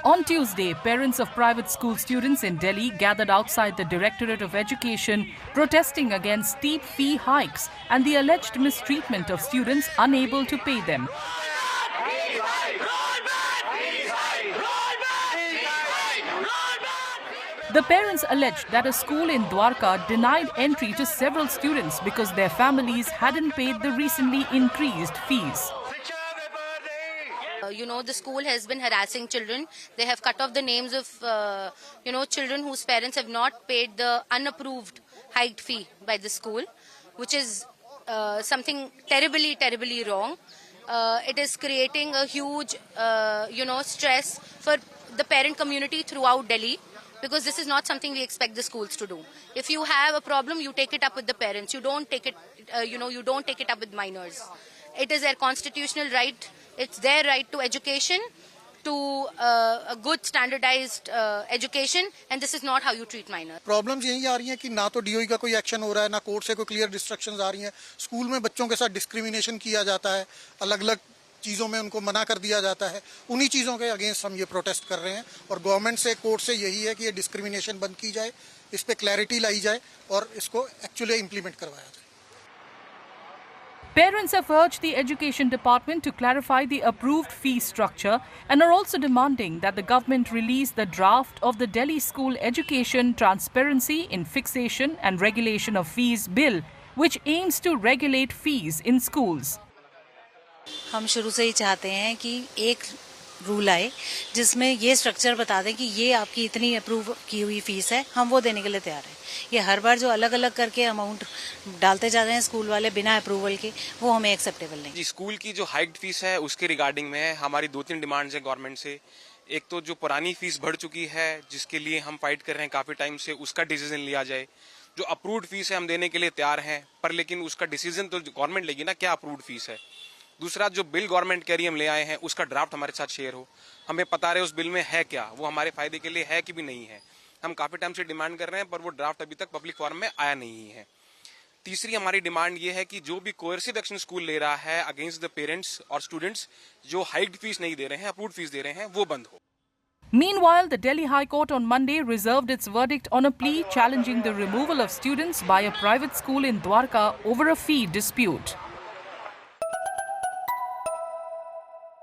On Tuesday, parents of private school students in Delhi gathered outside the Directorate of Education protesting against steep fee hikes and the alleged mistreatment of students unable to pay them. The parents alleged that a school in Dwarka denied entry to several students because their families hadn't paid the recently increased fees. The school has been harassing children. They have cut off the names of, children whose parents have not paid the unapproved hiked fee by the school, which is something terribly, terribly wrong. It is creating a huge, stress for the parent community throughout Delhi, because this is not something we expect the schools to do. If you have a problem, you take it up with the parents. You don't take it, you don't take it up with minors. It is their constitutional right. It's their right to education, to a good standardized education, and this is not how you treat minors. Problems यही आ रही हैं कि ना तो DOE का कोई action हो रहा है, ना कोर्ट से कोई क्लियर इंस्ट्रक्शंस आ रही हैं। स्कूल में बच्चों के साथ डिस्क्रिमिनेशन किया जाता है, अलग-अलग चीज़ों में उनको मना कर दिया जाता है। उन्हीं चीज़ों के अगेंस्ट हम ये प्रोटेस्ट कर रहे हैं और गवर्नमेंट से, कोर्ट से यही है कि ये डिस्क्रिमिनेशन बंद की जाए, इस पे क्लैरिटी लाई जाए और इसको एक्चुअली इम्प्लीमेंट करवाया जाए। Parents have urged the Education Department to clarify the approved fee structure and are also demanding that the government release the draft of the Delhi School Education Transparency in Fixation and Regulation of Fees Bill, which aims to regulate fees in schools. हम शुरू से ही चाहते हैं कि एक rule आए जिसमें ये स्ट्रक्चर बता दें कि ये आपकी इतनी अप्रूव की हुई फीस है, हम वो देने के लिए तैयार हैं। ये हर बार जो अलग अलग करके अमाउंट डालते जा रहे हैं स्कूल वाले बिना अप्रूवल के, वो हमें एक्सेप्टेबल नहीं। जी, स्कूल की जो हाइक्ड फीस है उसके रिगार्डिंग में हमारी 2-3 डिमांड्स हैं गवर्नमेंट से। एक तो जो पुरानी फीस बढ़ चुकी है, जिसके लिए हम फाइट कर रहे हैं काफी टाइम से, उसका डिसीजन लिया जाए। जो अप्रूव्ड फीस है हम देने के लिए तैयार हैं, पर लेकिन उसका डिसीजन तो गवर्नमेंट लेगी ना, क्या अप्रूव्ड फीस है। दूसरा, जो बिल गवर्नमेंट कह रही हम ले आए हैं, उसका ड्राफ्ट हमारे साथ शेयर हो, हमें पता रहे उस बिल में है क्या, वो हमारे फायदे के लिए है कि भी नहीं है। हम काफी टाइम से डिमांड कर रहे हैं, पर वो ड्राफ्ट अभी तक पब्लिक फोरम में आया नहीं है। तीसरी हमारी डिमांड ये है कि जो भी कोएर्सिव एक्शन स्कूल ले रहा है अगेंस्ट द पेरेंट्स और स्टूडेंट्स, जो हाइक्ड फीस नहीं दे रहे हैं, अप्रूव्ड फीस दे रहे हैं, वो बंद हो। Meanwhile, the Delhi High Court on Monday reserved its verdict on a plea challenging the removal of students by a private school in Dwarka over a fee dispute.